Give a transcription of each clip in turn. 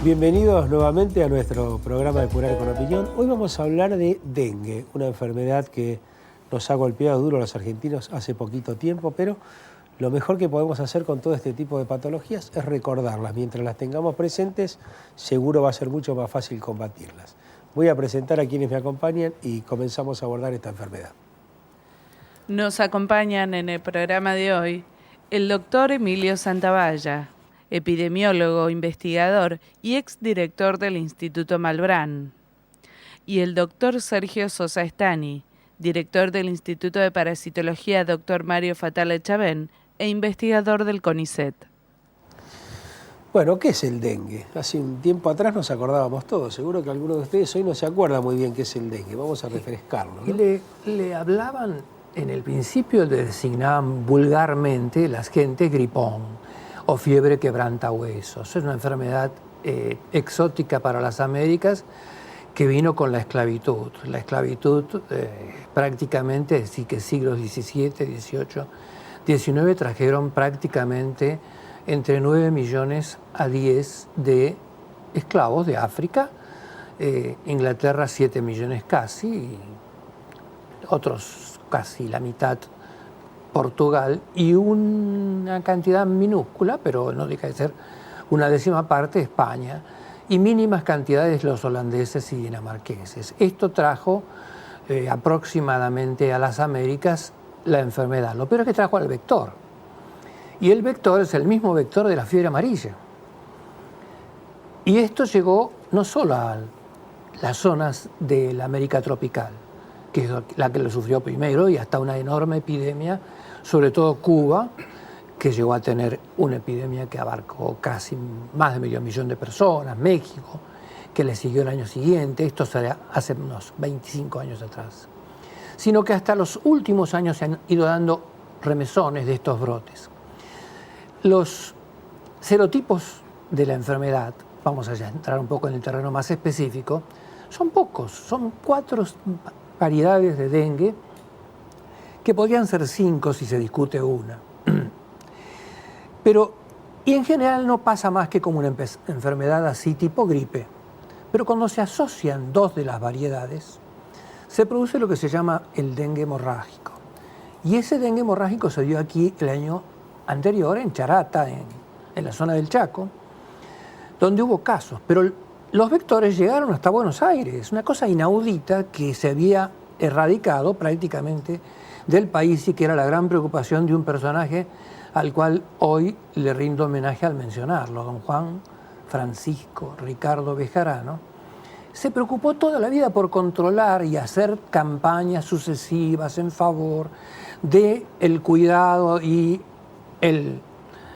Bienvenidos nuevamente a nuestro programa de Curar con Opinión. Hoy vamos a hablar de dengue, una enfermedad que nos ha golpeado duro a los argentinos hace poquito tiempo, pero lo mejor que podemos hacer con todo este tipo de patologías es recordarlas. Mientras las tengamos presentes, seguro va a ser mucho más fácil combatirlas. Voy a presentar a quienes me acompañan y comenzamos a abordar esta enfermedad. Nos acompañan en el programa de hoy el doctor Emilio Santavalla, epidemiólogo, investigador y exdirector del Instituto Malbrán, y el doctor Sergio Sosa Stani, director del Instituto de Parasitología Dr. Mario Fatale Chabén e investigador del CONICET. Bueno, ¿qué es el dengue? Hace un tiempo atrás nos acordábamos todos. Seguro que alguno de ustedes hoy no se acuerda muy bien qué es el dengue. Vamos a refrescarlo, ¿no? Y le hablaban, en el principio le designaban vulgarmente las gentes gripón o fiebre quebrantahuesos. Es una enfermedad exótica para las Américas que vino con la esclavitud. La esclavitud prácticamente, sí que siglos XVII, XVIII, XIX trajeron prácticamente entre 9 millones a 10 de esclavos de África, Inglaterra 7 millones casi, y otros casi la mitad Portugal, y una cantidad minúscula, pero no deja de ser una décima parte, España, y mínimas cantidades los holandeses y dinamarqueses. Esto trajo aproximadamente a las Américas la enfermedad. Lo peor es que trajo al vector. Y el vector es el mismo vector de la fiebre amarilla. Y esto llegó no solo a las zonas de la América tropical, que es la que lo sufrió primero, y hasta una enorme epidemia, sobre todo Cuba, que llegó a tener una epidemia que abarcó casi más de medio millón de personas, México, que le siguió el año siguiente, esto hace unos 25 años atrás, sino que hasta los últimos años se han ido dando remesones de estos brotes. Los serotipos de la enfermedad, vamos a entrar un poco en el terreno más específico, son pocos, son 4 variedades de dengue, que podrían ser 5 si se discute una. Pero, y en general no pasa más que como una enfermedad así tipo gripe. Pero cuando se asocian 2 de las variedades, se produce lo que se llama el dengue hemorrágico. Y ese dengue hemorrágico se dio aquí el año anterior, en Charata, en la zona del Chaco, donde hubo casos. Pero los vectores llegaron hasta Buenos Aires, una cosa inaudita que se había erradicado prácticamente del país y que era la gran preocupación de un personaje al cual hoy le rindo homenaje al mencionarlo, don Juan Francisco Ricardo Bejarano. Se preocupó toda la vida por controlar y hacer campañas sucesivas en favor del cuidado y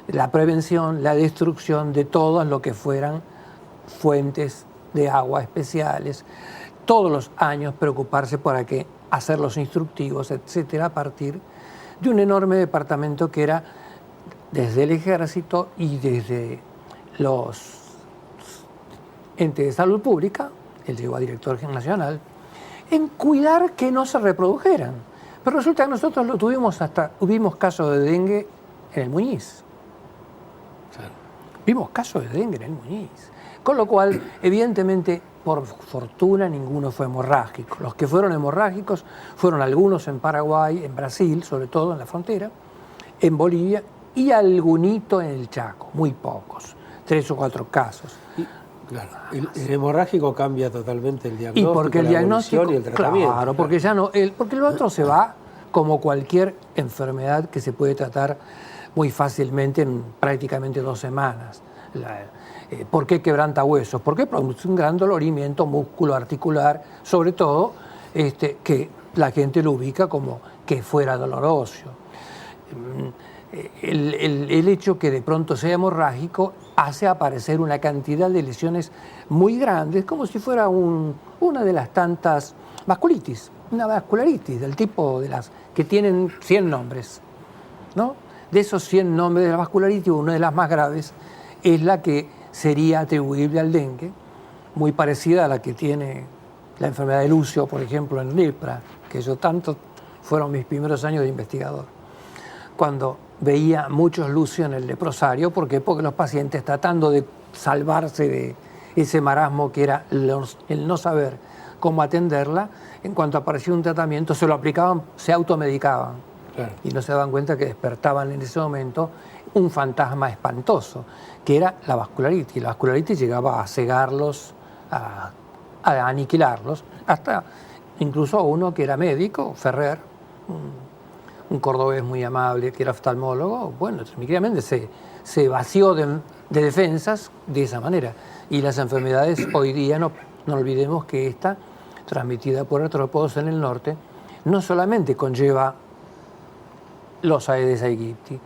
la prevención, la destrucción de todo lo que fueran fuentes de agua especiales, todos los años preocuparse para que hacer los instructivos, etcétera, a partir de un enorme departamento que era desde el ejército y desde los entes de salud pública, él llegó a director nacional, en cuidar que no se reprodujeran. Pero resulta que nosotros lo tuvimos tuvimos casos de dengue en el Muñiz. Vimos casos de dengue en el Muñiz. Con lo cual, evidentemente, por fortuna, ninguno fue hemorrágico. Los que fueron hemorrágicos fueron algunos en Paraguay, en Brasil, sobre todo en la frontera, en Bolivia y algunito en el Chaco, muy pocos, 3 o 4 casos. Claro, el hemorrágico cambia totalmente el diagnóstico, y porque el diagnóstico y el tratamiento. Claro, porque ya no, porque el otro se va como cualquier enfermedad que se puede tratar muy fácilmente en prácticamente 2 semanas. ¿Por qué quebranta huesos? Porque produce un gran dolorimiento músculo-articular, sobre todo que la gente lo ubica como que fuera doloroso. El hecho que de pronto sea hemorrágico hace aparecer una cantidad de lesiones muy grandes, como si fuera una de las tantas vasculitis, una vascularitis del tipo de las que tienen 100 nombres, ¿no? De esos 100 nombres de la vascularitis, una de las más graves es la que sería atribuible al dengue, muy parecida a la que tiene la enfermedad de Lucio, por ejemplo, en lepra, que yo tanto fueron mis primeros años de investigador. Cuando veía muchos Lucio en el leprosario, ¿por qué? Porque los pacientes, tratando de salvarse de ese marasmo que era el no saber cómo atenderla, en cuanto aparecía un tratamiento, se lo aplicaban, se automedicaban. Claro. Y no se daban cuenta que despertaban en ese momento un fantasma espantoso, que era la vascularitis. La vascularitis llegaba a cegarlos, a aniquilarlos, hasta incluso uno que era médico, Ferrer, un cordobés muy amable, que era oftalmólogo, bueno, definitivamente se vació de defensas de esa manera. Y las enfermedades hoy día, no olvidemos que esta, transmitida por artrópodos en el norte, no solamente conlleva los Aedes aegypti,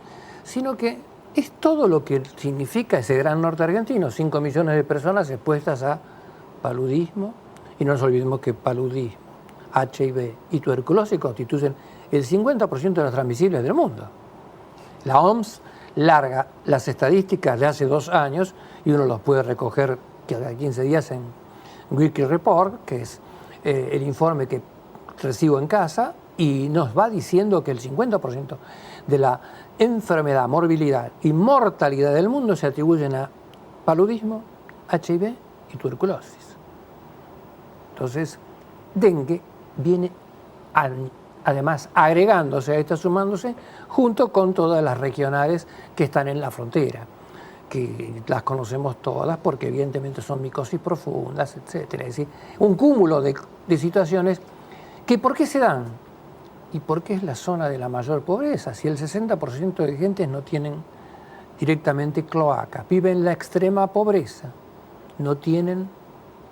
sino que es todo lo que significa ese gran norte argentino, 5 millones de personas expuestas a paludismo, y no nos olvidemos que paludismo, HIV y tuberculosis constituyen el 50% de los transmisibles del mundo. La OMS larga las estadísticas de hace 2 años, y uno los puede recoger cada 15 días en Weekly Report, que es el informe que recibo en casa, y nos va diciendo que el 50% de la enfermedad, morbilidad y mortalidad del mundo se atribuyen a paludismo, HIV y tuberculosis. Entonces, dengue viene además agregándose a esta, sumándose, junto con todas las regionales que están en la frontera, que las conocemos todas porque evidentemente son micosis profundas, etc. Es decir, un cúmulo de situaciones que ¿por qué se dan? ¿Y por qué es la zona de la mayor pobreza? Si el 60% de gentes no tienen directamente cloacas, viven en la extrema pobreza, no tienen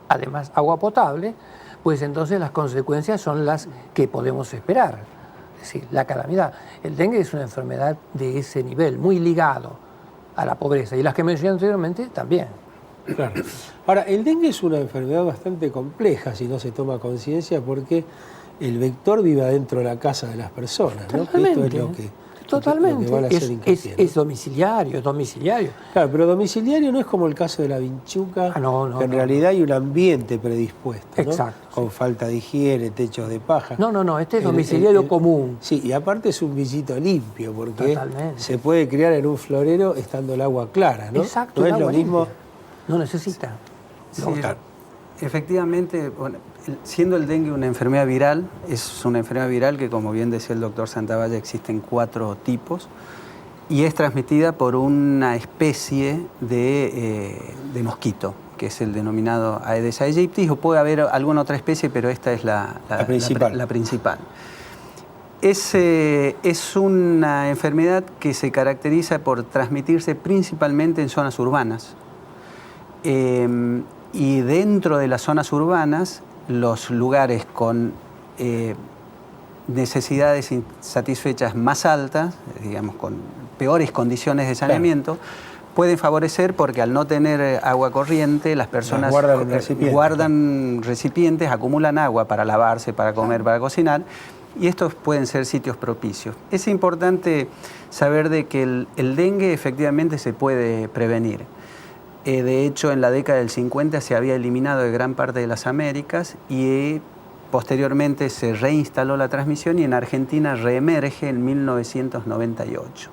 además agua potable, pues entonces las consecuencias son las que podemos esperar. Es decir, la calamidad. El dengue es una enfermedad de ese nivel, muy ligado a la pobreza, y las que mencioné anteriormente también. Claro. Ahora, el dengue es una enfermedad bastante compleja si no se toma conciencia, porque el vector vive adentro de la casa de las personas, ¿no? Totalmente, esto es lo que totalmente. Van a hacer hincapié, ¿no? Es domiciliario, es domiciliario. Claro, pero domiciliario no es como el caso de la vinchuca, que en realidad hay un ambiente predispuesto, ¿no? Exacto. Con falta de higiene, techos de paja. No, este es domiciliario común. Sí, y aparte es un bichito limpio, porque totalmente. Se puede criar en un florero estando el agua clara, ¿no? Exacto. No es lo mismo. No necesita. Sí, efectivamente, bueno, siendo el dengue una enfermedad viral, es una enfermedad viral que, como bien decía el doctor Santavalla, existen 4 tipos y es transmitida por una especie de mosquito, que es el denominado Aedes aegypti, o puede haber alguna otra especie, pero esta es la principal. Es una enfermedad que se caracteriza por transmitirse principalmente en zonas urbanas. Y dentro de las zonas urbanas, los lugares con necesidades insatisfechas más altas, digamos con peores condiciones de saneamiento, pueden favorecer porque al no tener agua corriente, las personas guardan recipientes, acumulan agua para lavarse, para comer, para cocinar, y estos pueden ser sitios propicios. Es importante saber de que el dengue efectivamente se puede prevenir. De hecho, en la década del 50 se había eliminado de gran parte de las Américas y posteriormente se reinstaló la transmisión, y en Argentina reemerge en 1998.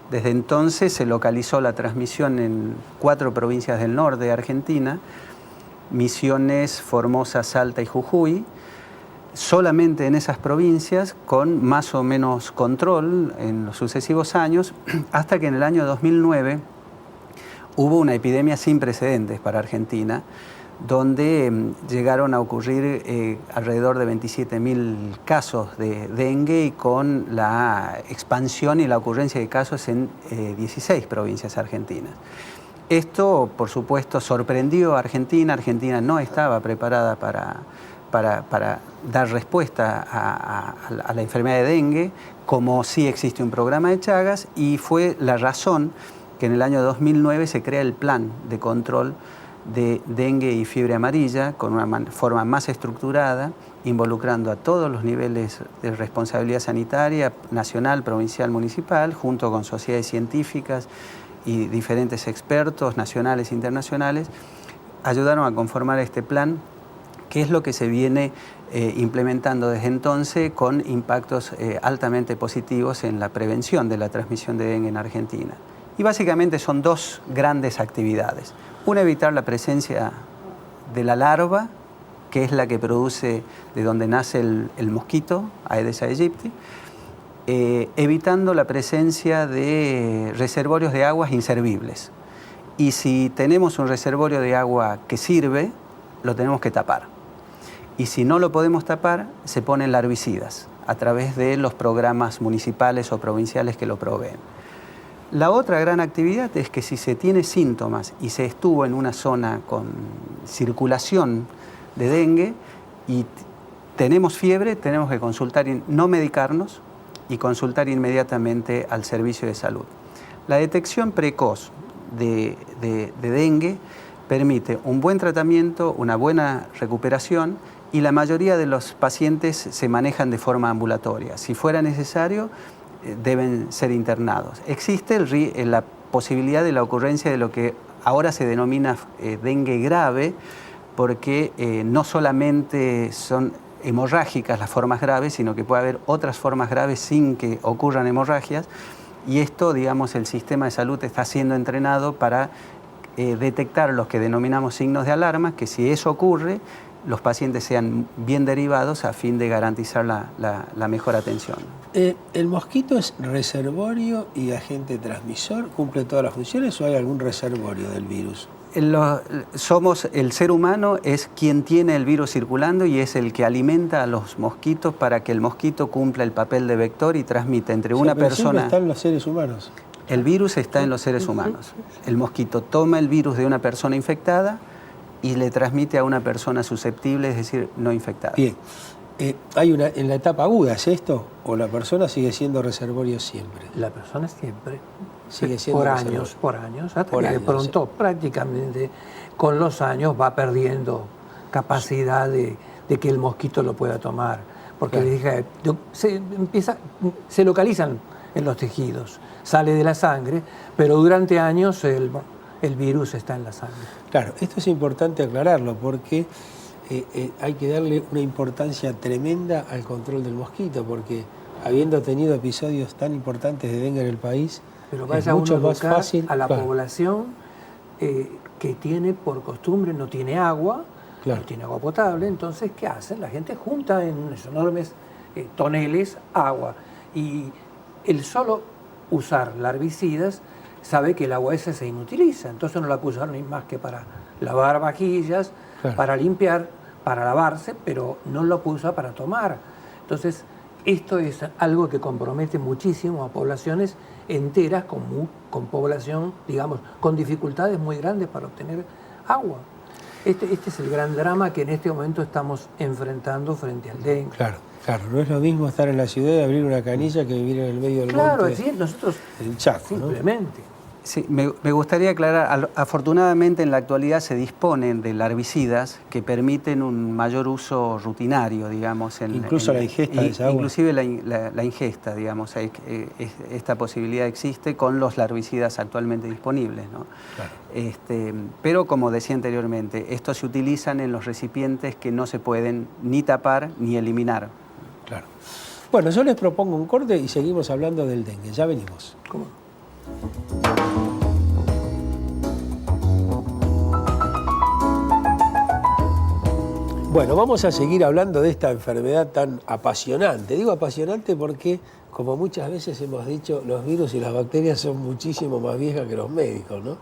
Desde entonces se localizó la transmisión en 4 provincias del norte de Argentina: Misiones, Formosa, Salta y Jujuy. Solamente en esas provincias, con más o menos control en los sucesivos años, hasta que en el año 2009 hubo una epidemia sin precedentes para Argentina, donde llegaron a ocurrir alrededor de 27.000 casos de dengue, y con la expansión y la ocurrencia de casos en 16 provincias argentinas. Esto, por supuesto, sorprendió a Argentina. Argentina no estaba preparada para dar respuesta a la enfermedad de dengue, como sí existe un programa de Chagas, y fue la razón que en el año 2009 se crea el plan de control de dengue y fiebre amarilla con una forma más estructurada, involucrando a todos los niveles de responsabilidad sanitaria, nacional, provincial, municipal, junto con sociedades científicas y diferentes expertos nacionales e internacionales, ayudaron a conformar este plan, que es lo que se viene implementando desde entonces con impactos altamente positivos en la prevención de la transmisión de dengue en Argentina. Y básicamente son dos grandes actividades. Una, evitar la presencia de la larva, que es la que produce de donde nace el mosquito, Aedes aegypti, evitando la presencia de reservorios de aguas inservibles. Y si tenemos un reservorio de agua que sirve, lo tenemos que tapar. Y si no lo podemos tapar, se ponen larvicidas a través de los programas municipales o provinciales que lo proveen. La otra gran actividad es que si se tiene síntomas y se estuvo en una zona con circulación de dengue y tenemos fiebre, tenemos que consultar, no medicarnos y consultar inmediatamente al servicio de salud. La detección precoz de dengue permite un buen tratamiento, una buena recuperación, y la mayoría de los pacientes se manejan de forma ambulatoria. Si fuera necesario, deben ser internados. Existe la posibilidad de la ocurrencia de lo que ahora se denomina dengue grave, porque no solamente son hemorrágicas las formas graves, sino que puede haber otras formas graves sin que ocurran hemorragias, y esto, digamos, el sistema de salud está siendo entrenado para detectar los que denominamos signos de alarma, que si eso ocurre, los pacientes sean bien derivados a fin de garantizar la mejor atención. ¿El mosquito es reservorio y agente transmisor? ¿Cumple todas las funciones o hay algún reservorio del virus? El ser humano es quien tiene el virus circulando y es el que alimenta a los mosquitos para que el mosquito cumpla el papel de vector y transmita entre una persona... ¿Está en los seres humanos? El virus está en los seres humanos. El mosquito toma el virus de una persona infectada y le transmite a una persona susceptible, es decir, no infectada. Bien. ¿En la etapa aguda es esto? ¿O la persona sigue siendo reservorio siempre? La persona siempre. Sigue siendo por años, hasta que de pronto prácticamente con los años va perdiendo capacidad de que el mosquito lo pueda tomar. Porque les dije, se localizan en los tejidos, sale de la sangre, pero durante años el virus está en la sangre. Claro, esto es importante aclararlo porque hay que darle una importancia tremenda al control del mosquito, porque habiendo tenido episodios tan importantes de dengue en el país, pero vaya mucho más fácil a la población que tiene por costumbre, no tiene agua, no tiene agua potable, entonces ¿qué hacen? La gente junta en unos enormes toneles agua, y el solo usar larvicidas sabe que el agua esa se inutiliza, entonces no la puede usar ni más que para lavar vajillas, para limpiar, para lavarse, pero no la puede usar para tomar. Entonces, esto es algo que compromete muchísimo a poblaciones enteras con población, digamos, con dificultades muy grandes para obtener agua. Este es el gran drama que en este momento estamos enfrentando frente al dengue. Claro, no es lo mismo estar en la ciudad y abrir una canilla que vivir en el medio del monte. Claro, es decir, nosotros el Chaco, simplemente. ¿no? Sí, me gustaría aclarar, afortunadamente en la actualidad se disponen de larvicidas que permiten un mayor uso rutinario, digamos. Incluso la ingesta de esa agua. Inclusive la ingesta, digamos, esta posibilidad existe con los larvicidas actualmente disponibles, ¿no? Claro. Pero como decía anteriormente, estos se utilizan en los recipientes que no se pueden ni tapar ni eliminar. Claro. Bueno, yo les propongo un corte y seguimos hablando del dengue. Ya venimos. ¿Cómo? Bueno, vamos a seguir hablando de esta enfermedad tan apasionante. Digo apasionante porque, como muchas veces hemos dicho, los virus y las bacterias son muchísimo más viejas que los médicos, ¿no?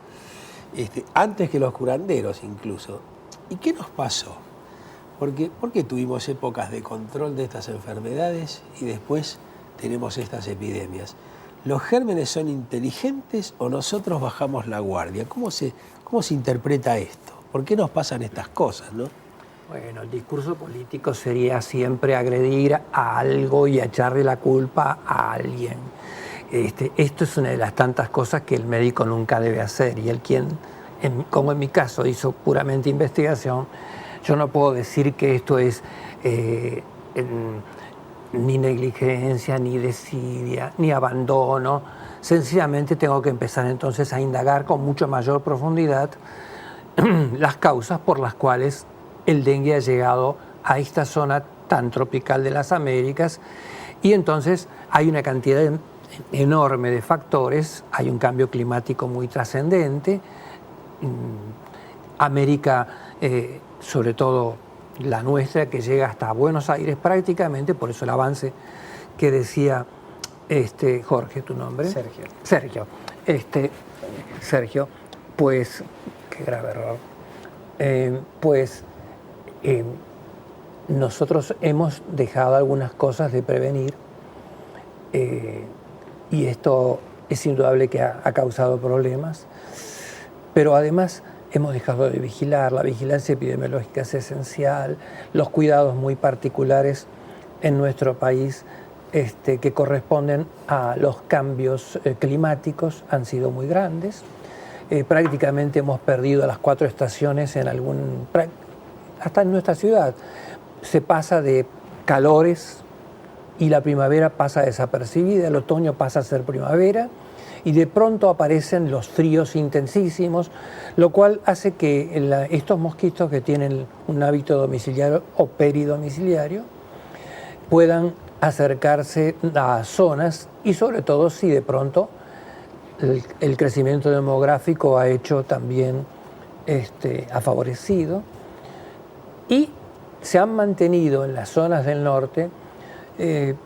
Antes que los curanderos incluso. ¿Y qué nos pasó? ¿Por qué tuvimos épocas de control de estas enfermedades y después tenemos estas epidemias? ¿Los gérmenes son inteligentes o nosotros bajamos la guardia? ¿Cómo se interpreta esto? ¿Por qué nos pasan estas cosas, no? Bueno, el discurso político sería siempre agredir a algo y echarle la culpa a alguien. Esto es una de las tantas cosas que el médico nunca debe hacer, y como en mi caso hizo puramente investigación, yo no puedo decir que esto es ni negligencia, ni desidia, ni abandono. Sencillamente tengo que empezar entonces a indagar con mucho mayor profundidad las causas por las cuales el dengue ha llegado a esta zona tan tropical de las Américas, y entonces hay una cantidad enorme de factores, hay un cambio climático muy trascendente. América, sobre todo la nuestra, que llega hasta Buenos Aires prácticamente, por eso el avance que decía Jorge, ¿tu nombre? Sergio. Sergio, pues, qué grave error. Nosotros hemos dejado algunas cosas de prevenir, y esto es indudable que ha causado problemas, pero además hemos dejado de vigilar. La vigilancia epidemiológica es esencial, los cuidados muy particulares en nuestro país que corresponden a los cambios climáticos han sido muy grandes. Prácticamente hemos perdido las 4 estaciones hasta en nuestra ciudad. Se pasa de calores y la primavera pasa desapercibida, el otoño pasa a ser primavera y de pronto aparecen los fríos intensísimos, lo cual hace que estos mosquitos que tienen un hábito domiciliario o peridomiciliario puedan acercarse a zonas, y sobre todo si de pronto el crecimiento demográfico ha hecho también, ha favorecido, y se han mantenido en las zonas del norte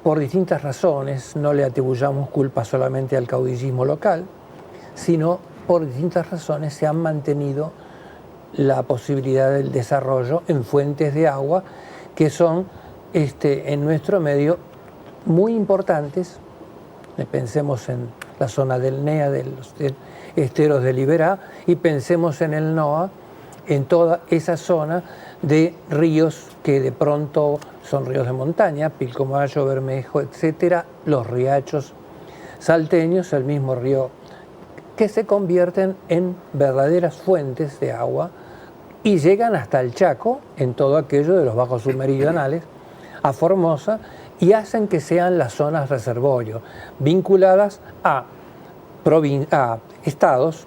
por distintas razones. No le atribuyamos culpa solamente al caudillismo local, sino por distintas razones se han mantenido la posibilidad del desarrollo en fuentes de agua que son en nuestro medio muy importantes. Pensemos en la zona del NEA, de los esteros de Liberá, y pensemos en el NOA, en toda esa zona de ríos que de pronto son ríos de montaña, Pilcomayo, Bermejo, etcétera, los riachos salteños, el mismo río, que se convierten en verdaderas fuentes de agua y llegan hasta el Chaco, en todo aquello de los bajos submeridionales, a Formosa, y hacen que sean las zonas reservorio, vinculadas a estados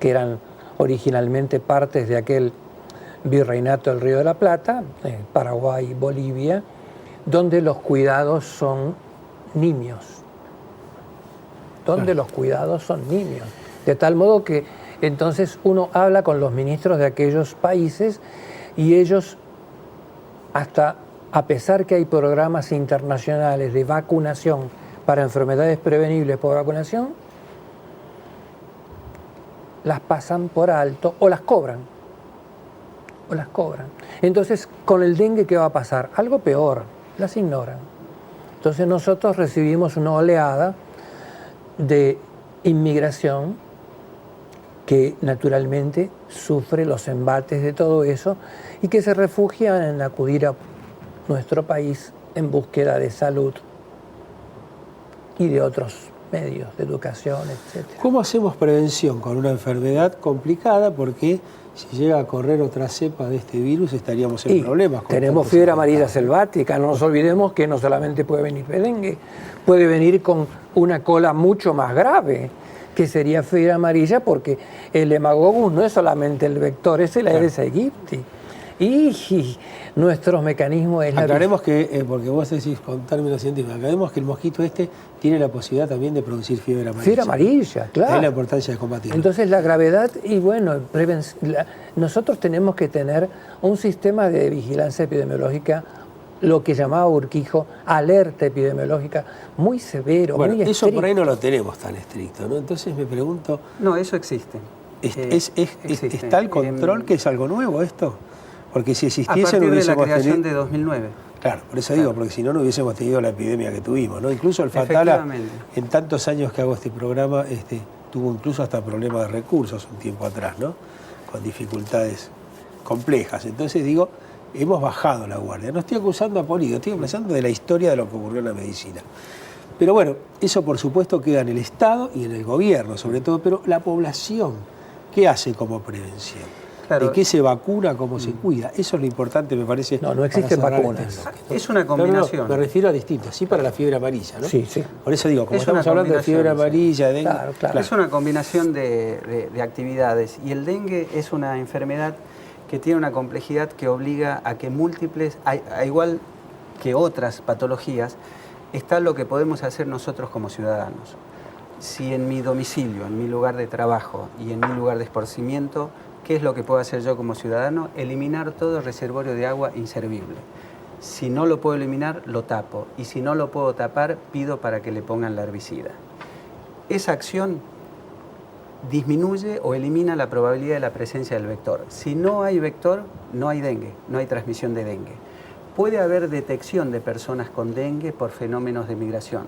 que eran originalmente partes de aquel virreinato del Río de la Plata, Paraguay, Bolivia, donde los cuidados son nimios. De tal modo que entonces uno habla con los ministros de aquellos países y ellos, hasta a pesar que hay programas internacionales de vacunación para enfermedades prevenibles por vacunación, las pasan por alto o las cobran. Entonces, con el dengue, ¿qué va a pasar? Algo peor, las ignoran. Entonces nosotros recibimos una oleada de inmigración que naturalmente sufre los embates de todo eso y que se refugian en acudir a nuestro país en búsqueda de salud y de otros medios de educación, etc. ¿Cómo hacemos prevención con una enfermedad complicada? Porque si llega a correr otra cepa de este virus estaríamos en problemas. Tenemos fiebre amarilla selvática, no nos olvidemos que no solamente puede venir de dengue, puede venir con una cola mucho más grave, que sería fiebre amarilla, porque el hemagogus no es solamente el vector, es el Aedes aegypti. Y nuestros mecanismos es aclaremos que, porque vos decís con términos científicos, aclaremos que el mosquito tiene la posibilidad también de producir fiebre amarilla. Fiebre amarilla, claro. Es la importancia de combatirlo. Entonces la gravedad, y bueno, nosotros tenemos que tener un sistema de vigilancia epidemiológica, lo que llamaba Urquijo, alerta epidemiológica, muy severo, bueno, muy estricto. Eso por ahí no lo tenemos tan estricto, ¿no? Entonces me pregunto... No, eso existe. ¿Está el control, que es algo nuevo esto? Porque si existiese, a partir no hubiésemos de la creación tenido... de 2009. Claro, por eso digo, porque si no, no hubiésemos tenido la epidemia que tuvimos, ¿no? Incluso el Fatala, en tantos años que hago este programa, tuvo incluso hasta problemas de recursos un tiempo atrás, ¿no? Con dificultades complejas. Entonces digo, hemos bajado la guardia. No estoy acusando a Polígono, estoy hablando de la historia de lo que ocurrió en la medicina. Pero bueno, eso por supuesto queda en el Estado y en el gobierno sobre todo, pero la población, ¿qué hace como prevención? Claro. De qué se vacuna, cómo se cuida. Eso es lo importante, me parece. No existen vacunas. Es una combinación. No, me refiero a distintos, sí para la fiebre amarilla, ¿no? Sí, sí. Por eso digo, como estamos hablando de fiebre amarilla, de dengue... Claro. Es una combinación de actividades. Y el dengue es una enfermedad que tiene una complejidad que obliga a que múltiples, a igual que otras patologías, está lo que podemos hacer nosotros como ciudadanos. Si en mi domicilio, en mi lugar de trabajo y en mi lugar de esparcimiento, ¿qué es lo que puedo hacer yo como ciudadano? Eliminar todo reservorio de agua inservible. Si no lo puedo eliminar, lo tapo. Y si no lo puedo tapar, pido para que le pongan la herbicida. Esa acción disminuye o elimina la probabilidad de la presencia del vector. Si no hay vector, no hay dengue, no hay transmisión de dengue. Puede haber detección de personas con dengue por fenómenos de migración.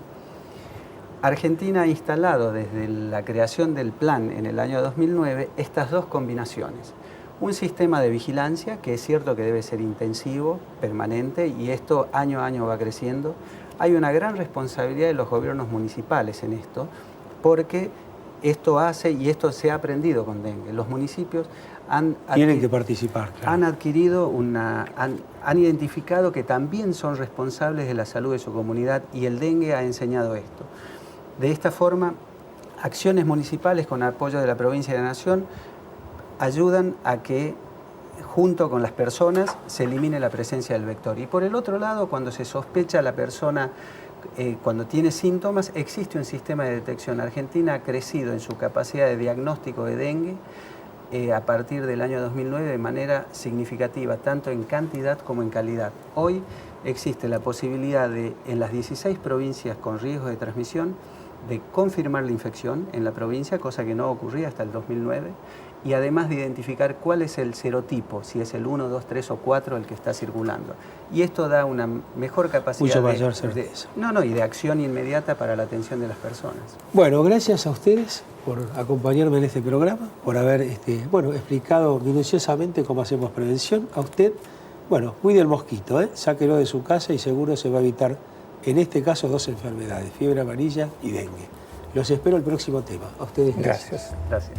Argentina ha instalado desde la creación del plan en el año 2009 estas dos combinaciones. Un sistema de vigilancia, que es cierto que debe ser intensivo, permanente, y esto año a año va creciendo. Hay una gran responsabilidad de los gobiernos municipales en esto, porque esto hace, y esto se ha aprendido con dengue, los municipios tienen que participar. Claro. Han adquirido han identificado que también son responsables de la salud de su comunidad, y el dengue ha enseñado esto. De esta forma, acciones municipales con apoyo de la provincia y de la nación ayudan a que, junto con las personas, se elimine la presencia del vector. Y por el otro lado, cuando se sospecha a la persona, cuando tiene síntomas, existe un sistema de detección. Argentina ha crecido en su capacidad de diagnóstico de dengue a partir del año 2009 de manera significativa, tanto en cantidad como en calidad. Hoy existe la posibilidad de, en las 16 provincias con riesgo de transmisión, de confirmar la infección en la provincia, cosa que no ocurría hasta el 2009, y además de identificar cuál es el serotipo, si es el 1, 2, 3 o 4 el que está circulando. Y esto da una mejor capacidad y de acción inmediata para la atención de las personas. Bueno, gracias a ustedes por acompañarme en este programa, por haber explicado minuciosamente cómo hacemos prevención. A usted, cuide el mosquito, sáquelo de su casa y seguro se va a evitar, en este caso, 2 enfermedades, fiebre amarilla y dengue. Los espero el próximo tema. A ustedes gracias. Gracias.